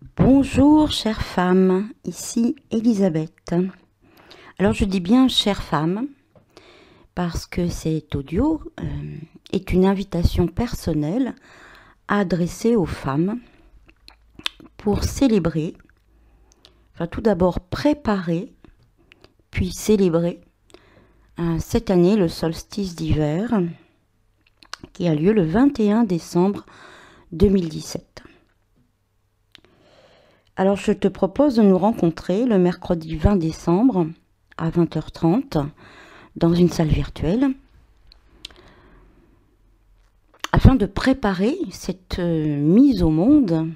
Bonjour chère femme, ici Elisabeth. Alors je dis bien chère femme parce que cet audio est une invitation personnelle adressée aux femmes pour célébrer, enfin tout d'abord préparer, puis célébrer cette année le solstice d'hiver qui a lieu le 21 décembre 2017. Alors je te propose de nous rencontrer le mercredi 20 décembre à 20h30 dans une salle virtuelle afin de préparer cette mise au monde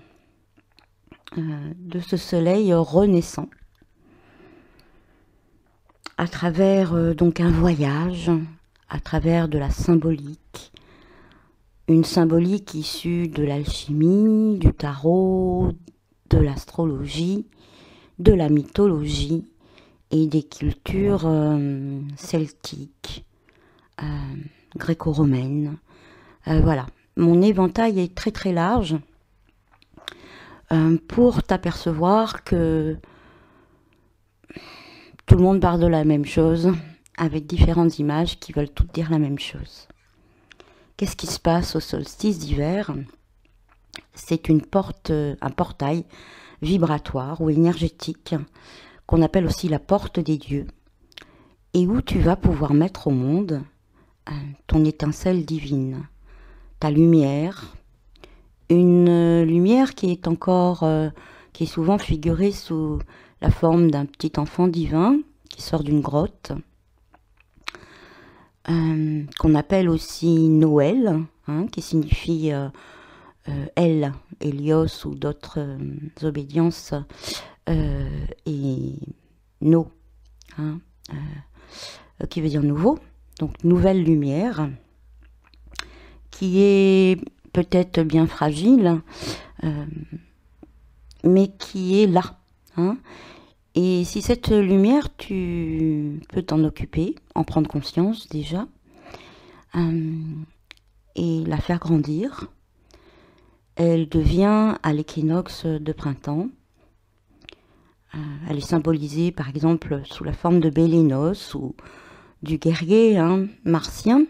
de ce soleil renaissant à travers donc un voyage, à travers de la symbolique, une symbolique issue de l'alchimie, du tarot, de l'astrologie, de la mythologie et des cultures celtiques, gréco-romaines. Voilà, mon éventail est très très large pour t'apercevoir que tout le monde parle de la même chose avec différentes images qui veulent toutes dire la même chose. Qu'est-ce qui se passe au solstice d'hiver? C'est un portail vibratoire ou énergétique qu'on appelle aussi la porte des dieux et où tu vas pouvoir mettre au monde ton étincelle divine, ta lumière, une lumière qui est encore, qui est souvent figurée sous la forme d'un petit enfant divin qui sort d'une grotte, qu'on appelle aussi Noël, qui signifie El, Hélios ou d'autres obédiences, et No, qui veut dire nouveau, donc nouvelle lumière, qui est peut-être bien fragile, mais qui est là. Et si cette lumière, tu peux t'en occuper, en prendre conscience déjà, et la faire grandir, elle devient à l'équinoxe de printemps. Elle est symbolisée par exemple sous la forme de Bélénos ou du guerrier martien,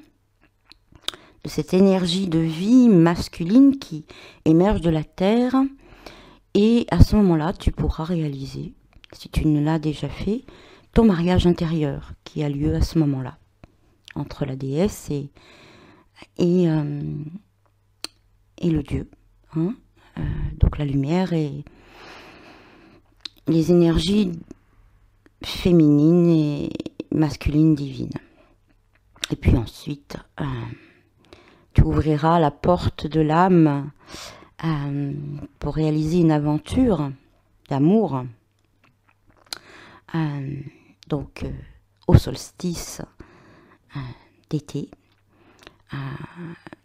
de cette énergie de vie masculine qui émerge de la terre. Et à ce moment-là, tu pourras réaliser, si tu ne l'as déjà fait, ton mariage intérieur qui a lieu à ce moment-là, entre la déesse et le dieu. Donc la lumière et les énergies féminines et masculines divines. Et puis ensuite, tu ouvriras la porte de l'âme pour réaliser une aventure d'amour. Donc au solstice d'été,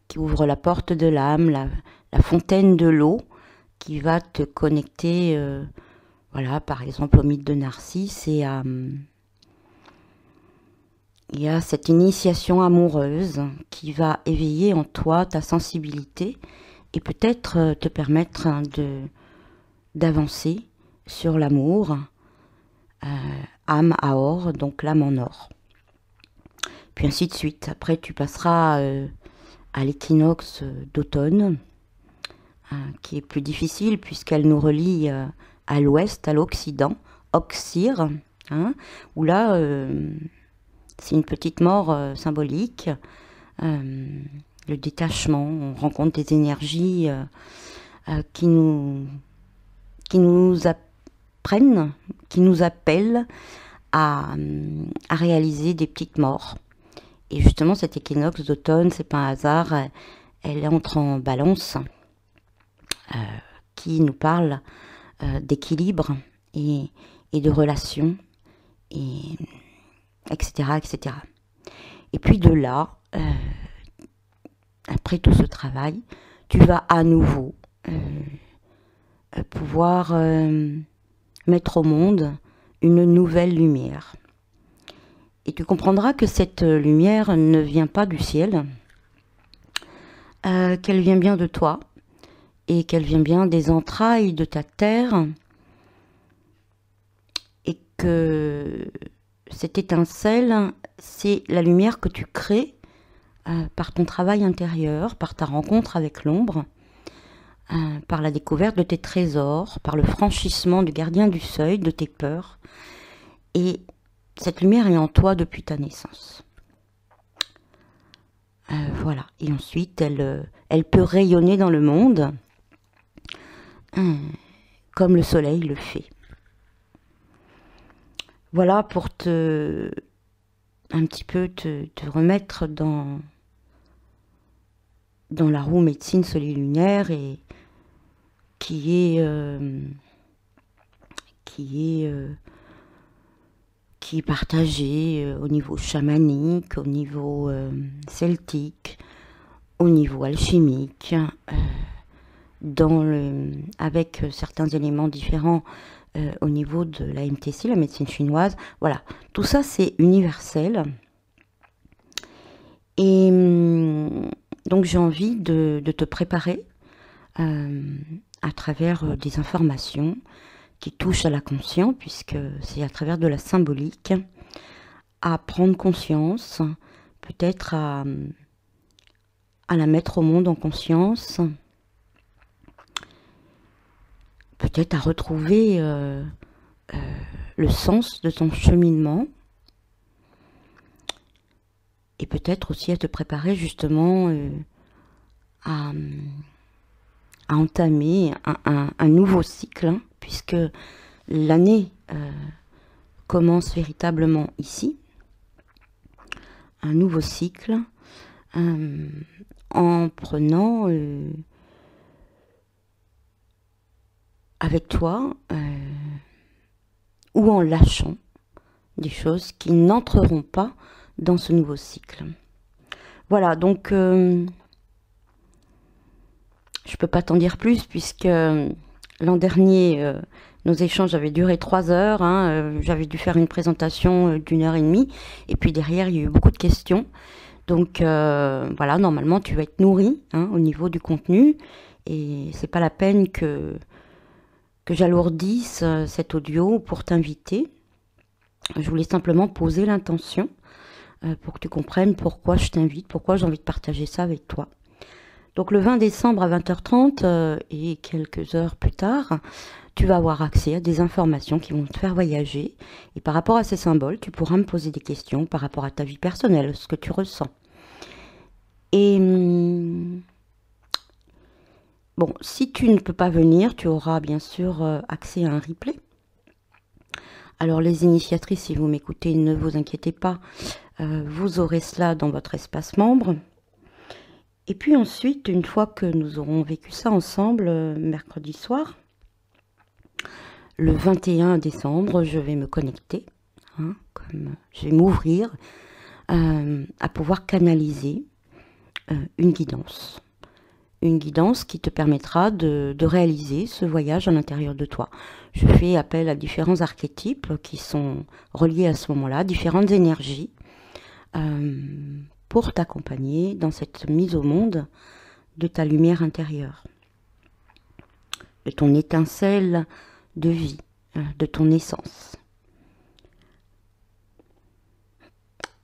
qui ouvre la porte de l'âme, la fontaine de l'eau, qui va te connecter, voilà, par exemple au mythe de Narcisse et à cette initiation amoureuse qui va éveiller en toi ta sensibilité et peut-être te permettre d'avancer sur l'amour, âme à or, donc l'âme en or. Puis ainsi de suite. Après, tu passeras à l'équinoxe d'automne, qui est plus difficile puisqu'elle nous relie à l'ouest, à l'occident, Oxyre, où là, c'est une petite mort symbolique, le détachement. On rencontre des énergies qui nous apprennent, qui nous appellent à réaliser des petites morts. Et justement, cet équinoxe d'automne, c'est pas un hasard, elle entre en balance, qui nous parle d'équilibre et de relations, etc., etc. Et puis de là, après tout ce travail, tu vas à nouveau pouvoir mettre au monde une nouvelle lumière. Et tu comprendras que cette lumière ne vient pas du ciel, qu'elle vient bien de toi et qu'elle vient bien des entrailles de ta terre, et que cette étincelle, c'est la lumière que tu crées par ton travail intérieur, par ta rencontre avec l'ombre, par la découverte de tes trésors, par le franchissement du gardien du seuil, de tes peurs. Et cette lumière est en toi depuis ta naissance. Voilà. Et ensuite, elle peut rayonner dans le monde comme le soleil le fait. Voilà pour un petit peu te remettre dans la roue médecine solilunaire, et qui est partagée au niveau chamanique, au niveau celtique, au niveau alchimique, avec certains éléments différents au niveau de la MTC, la médecine chinoise. Voilà, tout ça c'est universel. Et donc j'ai envie de te préparer à travers des informations qui touchent à la conscience, puisque c'est à travers de la symbolique, à prendre conscience, peut-être à la mettre au monde en conscience, peut-être à retrouver le sens de ton cheminement, et peut-être aussi à te préparer justement à entamer un nouveau cycle, hein, puisque l'année commence véritablement ici, un nouveau cycle, en prenant avec toi ou en lâchant des choses qui n'entreront pas dans ce nouveau cycle. Voilà, donc je peux pas t'en dire plus, puisque l'an dernier, nos échanges avaient duré 3 heures. Hein, j'avais dû faire une présentation d'1 h 30. Et puis derrière, il y a eu beaucoup de questions. Donc voilà, normalement, tu vas être nourri, hein, au niveau du contenu. Et c'est pas la peine que j'alourdisse cet audio pour t'inviter. Je voulais simplement poser l'intention pour que tu comprennes pourquoi je t'invite, pourquoi j'ai envie de partager ça avec toi. Donc le 20 décembre à 20h30 et quelques heures plus tard, tu vas avoir accès à des informations qui vont te faire voyager. Et par rapport à ces symboles, tu pourras me poser des questions par rapport à ta vie personnelle, ce que tu ressens. Et bon, si tu ne peux pas venir, tu auras bien sûr accès à un replay. Alors les initiatrices, si vous m'écoutez, ne vous inquiétez pas, vous aurez cela dans votre espace membre. Et puis ensuite, une fois que nous aurons vécu ça ensemble, mercredi soir, le 21 décembre, je vais me connecter, hein, je vais m'ouvrir à pouvoir canaliser une guidance. Une guidance qui te permettra de réaliser ce voyage à l'intérieur de toi. Je fais appel à différents archétypes qui sont reliés à ce moment-là, différentes énergies, pour t'accompagner dans cette mise au monde de ta lumière intérieure, de ton étincelle de vie, de ton essence.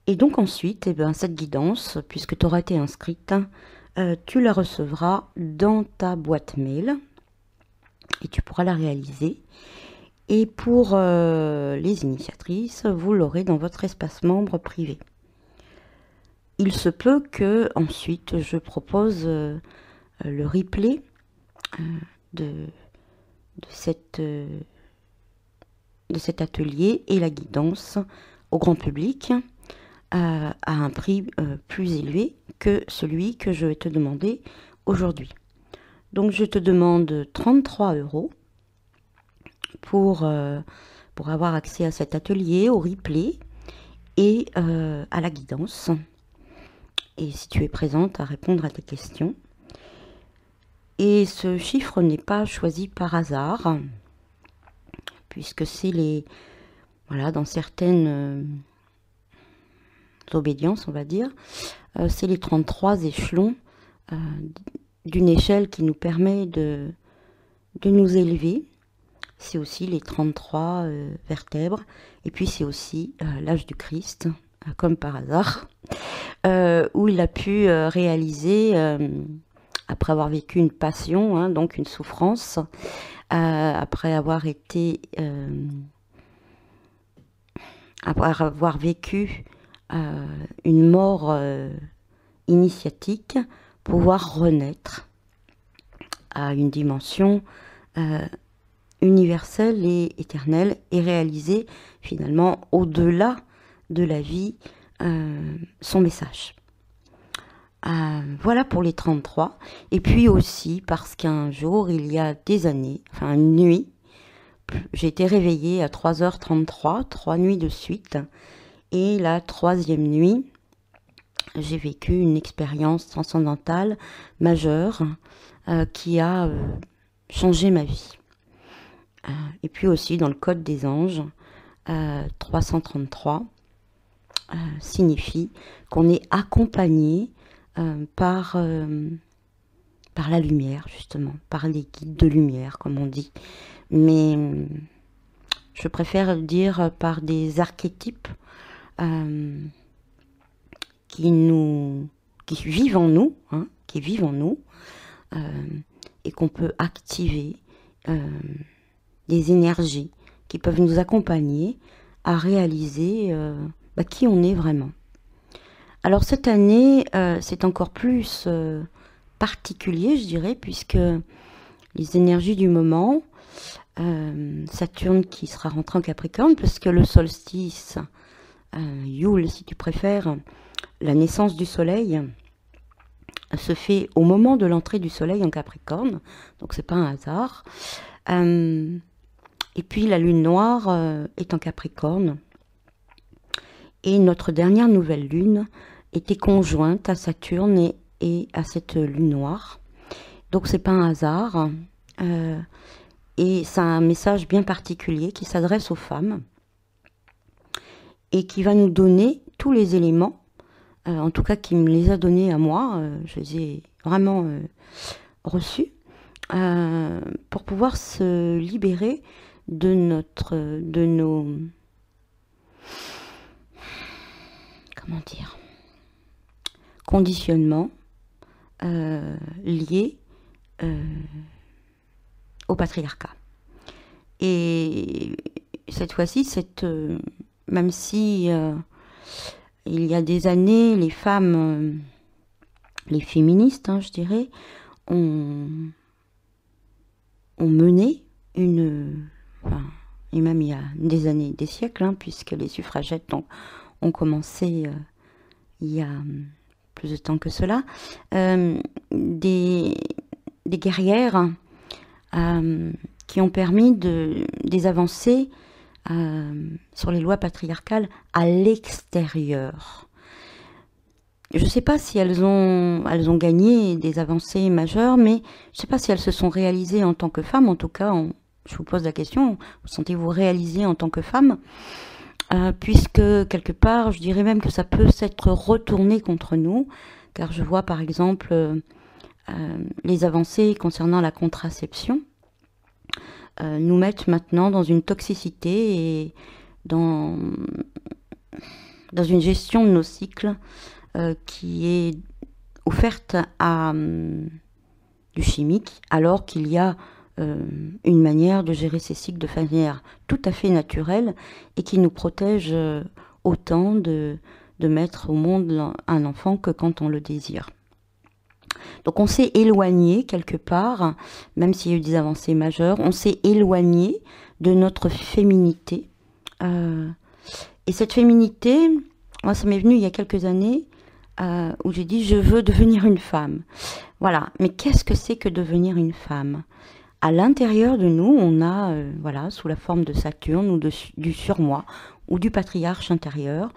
Et donc ensuite, cette guidance, puisque tu auras été inscrite, tu la recevras dans ta boîte mail et tu pourras la réaliser. Et pour les initiatrices, vous l'aurez dans votre espace membre privé. Il se peut que ensuite je propose le replay de cet atelier et la guidance au grand public à un prix plus élevé que celui que je vais te demander aujourd'hui. Donc je te demande 33 € pour avoir accès à cet atelier, au replay et à la guidance. Et si tu es présente à répondre à tes questions. Et ce chiffre n'est pas choisi par hasard, puisque c'est voilà, dans certaines obédiences, on va dire, c'est les 33 échelons d'une échelle qui nous permet de nous élever. C'est aussi les 33 vertèbres. Et puis c'est aussi l'âge du Christ, comme par hasard, où il a pu réaliser, après avoir vécu une passion, hein, donc une souffrance, après avoir été... après avoir vécu une mort initiatique, pouvoir renaître à une dimension universelle et éternelle et réaliser finalement au-delà de la vie son message. Voilà pour les 33. Et puis aussi parce qu'un jour, il y a des années, enfin une nuit, j'ai été réveillée à 3h33, 3 nuits de suite. Et la 3e nuit, j'ai vécu une expérience transcendantale majeure qui a changé ma vie. Et puis aussi dans le Code des anges, 333 signifie qu'on est accompagné par la lumière, justement, par les guides de lumière, comme on dit. Mais je préfère dire par des archétypes qui vivent en nous, hein, et qu'on peut activer des énergies qui peuvent nous accompagner à réaliser qui on est vraiment. Alors cette année, c'est encore plus particulier, je dirais, puisque les énergies du moment, Saturne qui sera rentré en Capricorne, parce que le solstice, Yule si tu préfères, la naissance du soleil, se fait au moment de l'entrée du soleil en Capricorne, donc c'est pas un hasard. Et puis la lune noire est en Capricorne. Et notre dernière nouvelle lune était conjointe à Saturne et à cette lune noire. Donc c'est pas un hasard. Et c'est un message bien particulier qui s'adresse aux femmes et qui va nous donner tous les éléments, en tout cas qui me les a donnés à moi, je les ai vraiment reçus, pour pouvoir se libérer de nos comment dire, conditionnements liés au patriarcat. Et cette fois-ci, même si il y a des années, les femmes, les féministes, hein, je dirais, ont mené et même il y a des années, des siècles, hein, puisque les suffragettes ont commencé il y a plus de temps que cela, des guerrières qui ont permis des avancées sur les lois patriarcales à l'extérieur. Je ne sais pas si elles ont gagné des avancées majeures, mais je ne sais pas si elles se sont réalisées en tant que femmes. En tout cas, je vous pose la question, vous sentez-vous réalisée en tant que femme, puisque quelque part, je dirais même que ça peut s'être retourné contre nous, car je vois par exemple les avancées concernant la contraception nous mettent maintenant dans une toxicité et dans une gestion de nos cycles qui est offerte à du chimique, alors qu'il y a une manière de gérer ces cycles de manière tout à fait naturelle et qui nous protège autant de mettre au monde un enfant que quand on le désire. Donc on s'est éloigné quelque part, même s'il y a eu des avancées majeures, on s'est éloigné de notre féminité. Et cette féminité, moi ça m'est venu il y a quelques années, où j'ai dit je veux devenir une femme. Voilà, mais qu'est-ce que c'est que devenir une femme? À l'intérieur de nous, on a, voilà, sous la forme de Saturne ou du surmoi ou du patriarche intérieur,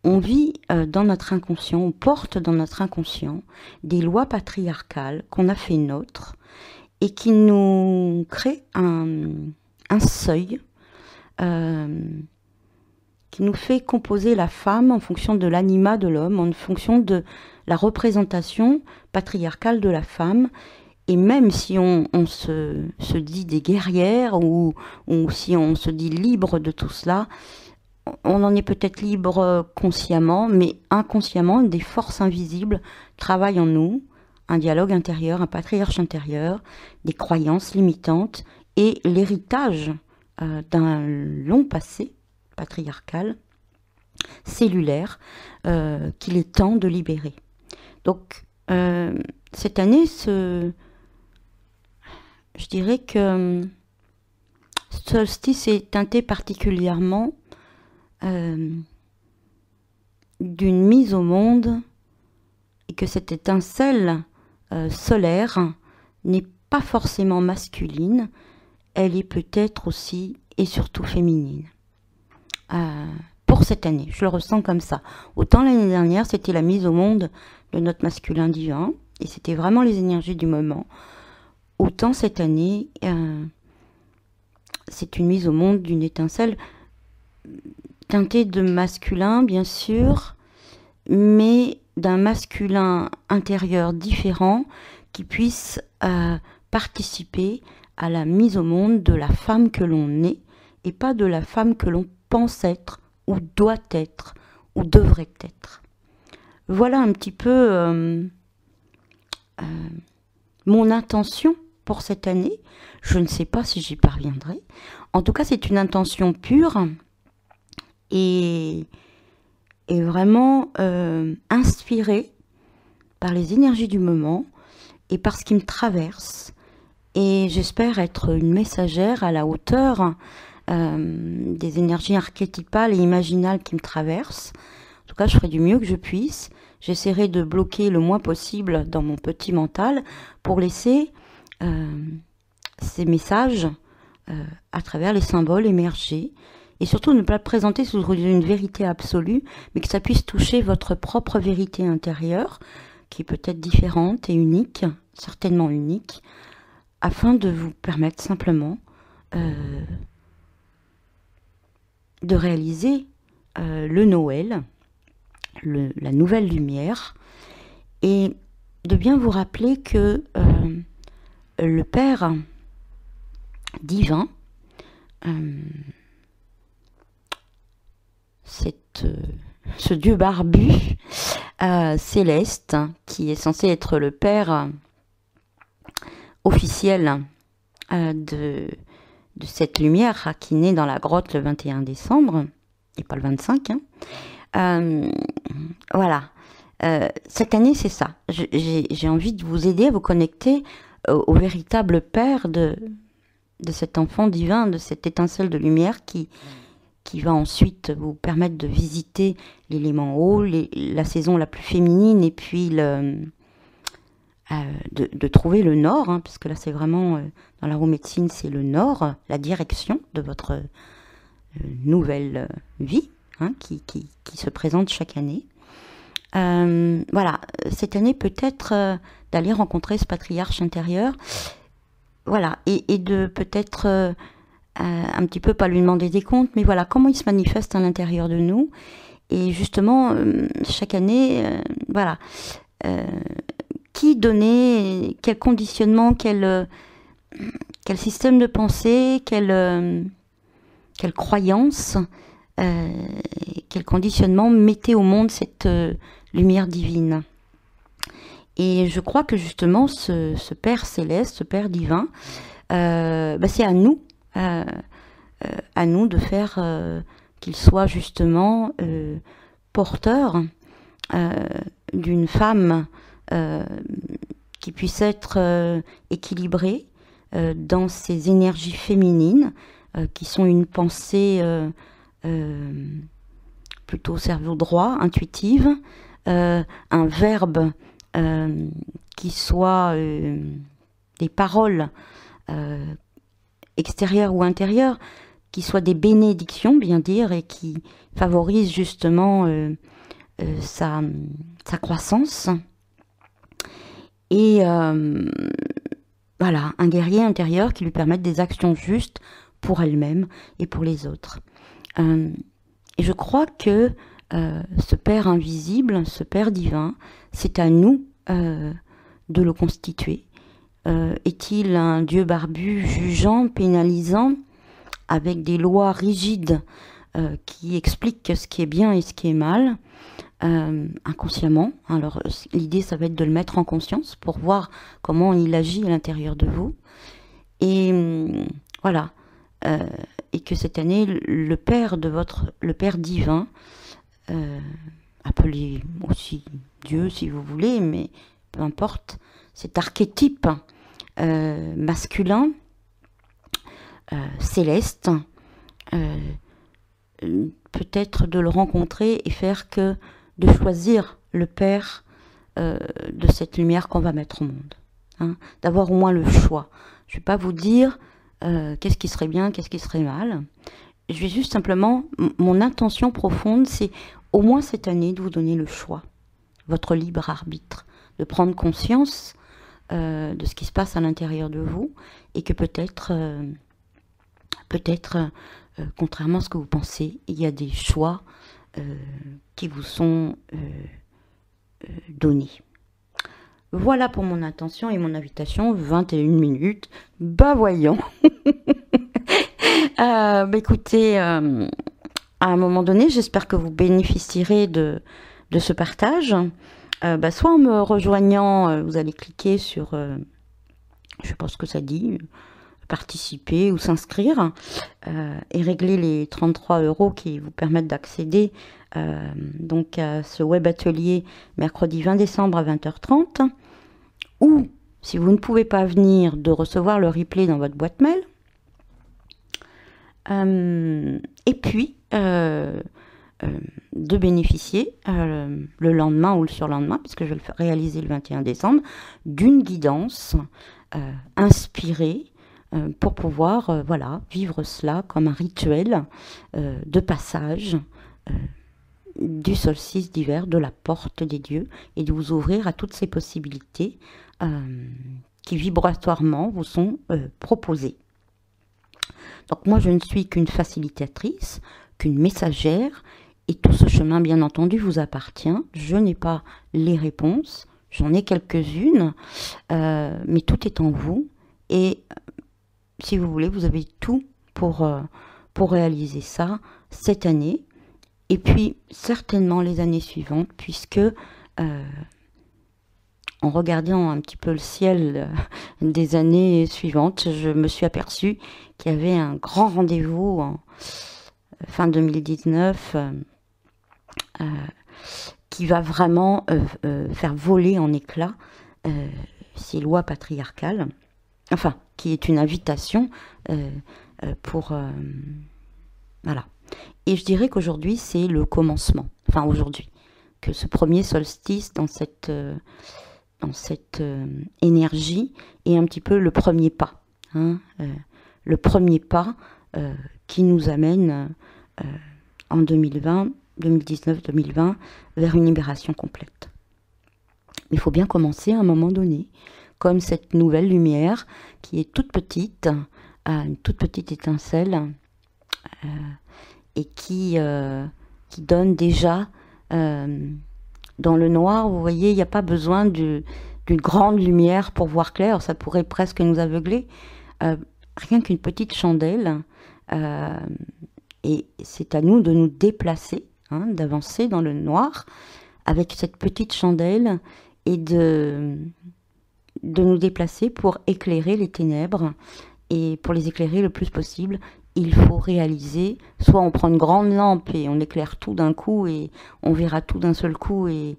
on vit dans notre inconscient, on porte dans notre inconscient des lois patriarcales qu'on a fait nôtres et qui nous créent un seuil qui nous fait composer la femme en fonction de l'anima de l'homme, en fonction de la représentation patriarcale de la femme. Et même si on se dit des guerrières ou si on se dit libre de tout cela, on en est peut-être libre consciemment, mais inconsciemment, des forces invisibles travaillent en nous, un dialogue intérieur, un patriarche intérieur, des croyances limitantes et l'héritage d'un long passé patriarcal, cellulaire, qu'il est temps de libérer. Donc, cette année, je dirais que ce solstice est teinté particulièrement d'une mise au monde et que cette étincelle solaire n'est pas forcément masculine, elle est peut-être aussi et surtout féminine. Pour cette année, je le ressens comme ça. Autant l'année dernière, c'était la mise au monde de notre masculin divin, et c'était vraiment les énergies du moment. Autant cette année, c'est une mise au monde d'une étincelle teintée de masculin, bien sûr, mais d'un masculin intérieur différent qui puisse participer à la mise au monde de la femme que l'on est et pas de la femme que l'on pense être ou doit être ou devrait être. Voilà un petit peu mon intention pour cette année. Je ne sais pas si j'y parviendrai. En tout cas, c'est une intention pure et vraiment inspirée par les énergies du moment et par ce qui me traverse. Et j'espère être une messagère à la hauteur des énergies archétypales et imaginales qui me traversent. En tout cas, je ferai du mieux que je puisse. J'essaierai de bloquer le moins possible dans mon petit mental pour laisser ces messages à travers les symboles émerger. Et surtout ne pas le présenter sous une vérité absolue, mais que ça puisse toucher votre propre vérité intérieure, qui est peut-être différente et unique, certainement unique, afin de vous permettre simplement de réaliser le Noël, la nouvelle lumière, et de bien vous rappeler que le Père divin, ce Dieu barbu céleste, qui est censé être le Père officiel de cette lumière qui naît dans la grotte le 21 décembre, et pas le 25. Voilà. Cette année, c'est ça. J'ai envie de vous aider à vous connecter au véritable Père de cet enfant divin, de cette étincelle de lumière qui va ensuite vous permettre de visiter l'élément eau, la saison la plus féminine, et puis de trouver le nord, hein, parce que là c'est vraiment, dans l'aromédecine, c'est le nord, la direction de votre nouvelle vie, hein, qui se présente chaque année. Voilà, cette année peut-être d'aller rencontrer ce patriarche intérieur, voilà, et de peut-être un petit peu, pas lui demander des comptes, mais voilà, comment il se manifeste à l'intérieur de nous. Et justement, chaque année, voilà, qui donnait, quel conditionnement, quel système de pensée, quelle croyance, quel conditionnement mettait au monde cette lumière divine. Et je crois que justement, ce Père céleste, ce Père divin, c'est à nous de faire qu'il soit justement porteur d'une femme qui puisse être équilibrée dans ses énergies féminines, qui sont une pensée plutôt cerveau droit, intuitive, un verbe qui soit des paroles extérieures ou intérieures, qui soient des bénédictions, bien dire, et qui favorisent justement sa croissance. Et voilà, un guerrier intérieur qui lui permette des actions justes pour elle-même et pour les autres. Et je crois que ce Père invisible, ce Père divin, c'est à nous de le constituer. Est-il un Dieu barbu, jugeant, pénalisant, avec des lois rigides qui expliquent ce qui est bien et ce qui est mal, inconsciemment? Alors l'idée, ça va être de le mettre en conscience pour voir comment il agit à l'intérieur de vous. Et voilà. Et que cette année, le Père divin, appelé aussi Dieu si vous voulez, mais peu importe, cet archétype masculin, céleste, peut-être de le rencontrer et faire que de choisir le Père de cette lumière qu'on va mettre au monde. Hein, d'avoir au moins le choix. Je ne vais pas vous dire qu'est-ce qui serait bien, qu'est-ce qui serait mal. Je vais juste simplement, mon intention profonde, c'est au moins cette année de vous donner le choix, votre libre arbitre, de prendre conscience de ce qui se passe à l'intérieur de vous et que peut-être, contrairement à ce que vous pensez, il y a des choix qui vous sont donnés. Voilà pour mon intention et mon invitation, 21 minutes, bah voyons. Écoutez, à un moment donné, j'espère que vous bénéficierez de ce partage. Soit en me rejoignant, vous allez cliquer sur, je sais pas ce que ça dit, participer ou s'inscrire et régler les 33 € qui vous permettent d'accéder donc à ce web atelier mercredi 20 décembre à 20h30, ou si vous ne pouvez pas venir, de recevoir le replay dans votre boîte mail. Et puis de bénéficier le lendemain ou le surlendemain, puisque je vais le réaliser le 21 décembre, d'une guidance inspirée pour pouvoir voilà, vivre cela comme un rituel de passage du solstice d'hiver, de la porte des dieux, et de vous ouvrir à toutes ces possibilités qui vibratoirement vous sont proposées. Donc moi, je ne suis qu'une facilitatrice, qu'une messagère, et tout ce chemin, bien entendu, vous appartient. Je n'ai pas les réponses, j'en ai quelques-unes, mais tout est en vous, et si vous voulez, vous avez tout pour réaliser ça cette année, et puis certainement les années suivantes, puisque en regardant un petit peu le ciel des années suivantes, je me suis aperçue qu'il y avait un grand rendez-vous en fin 2019 qui va vraiment faire voler en éclats ces lois patriarcales, enfin, qui est une invitation pour... voilà. Et je dirais qu'aujourd'hui, c'est le commencement, enfin aujourd'hui, que ce premier solstice dans cette énergie est un petit peu le premier pas, hein, le premier pas qui nous amène en 2020, 2019-2020 vers une libération complète. Il faut bien commencer à un moment donné, comme cette nouvelle lumière qui est toute petite, une toute petite étincelle, et qui donne déjà dans le noir. Vous voyez, il n'y a pas besoin d'une grande lumière pour voir clair, ça pourrait presque nous aveugler. Rien qu'une petite chandelle, et c'est à nous de nous déplacer, hein, d'avancer dans le noir avec cette petite chandelle et de nous déplacer pour éclairer les ténèbres. Et pour les éclairer le plus possible, il faut réaliser, soit on prend une grande lampe et on éclaire tout d'un coup et on verra tout d'un seul coup et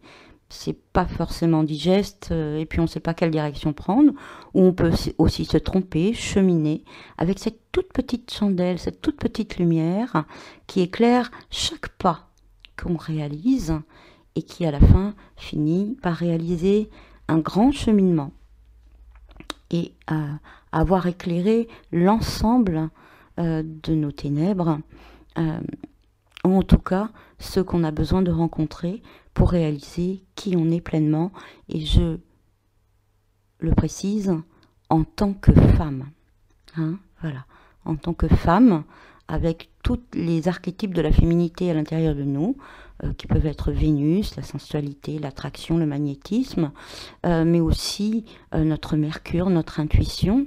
c'est pas forcément digeste et puis on ne sait pas quelle direction prendre, ou on peut aussi se tromper, cheminer avec cette toute petite chandelle, cette toute petite lumière qui éclaire chaque pas qu'on réalise et qui à la fin finit par réaliser un grand cheminement et avoir éclairé l'ensemble de nos ténèbres, en tout cas ce qu'on a besoin de rencontrer pour réaliser qui on est pleinement, et je le précise, en tant que femme, hein, voilà, en tant que femme, avec tous les archétypes de la féminité à l'intérieur de nous, qui peuvent être Vénus, la sensualité, l'attraction, le magnétisme, mais aussi notre Mercure, notre intuition,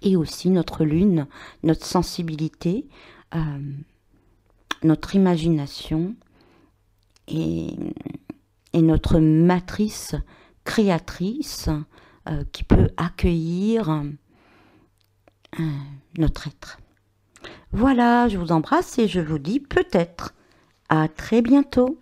et aussi notre Lune, notre sensibilité, notre imagination et notre matrice créatrice qui peut accueillir notre être. Voilà, je vous embrasse et je vous dis peut-être à très bientôt.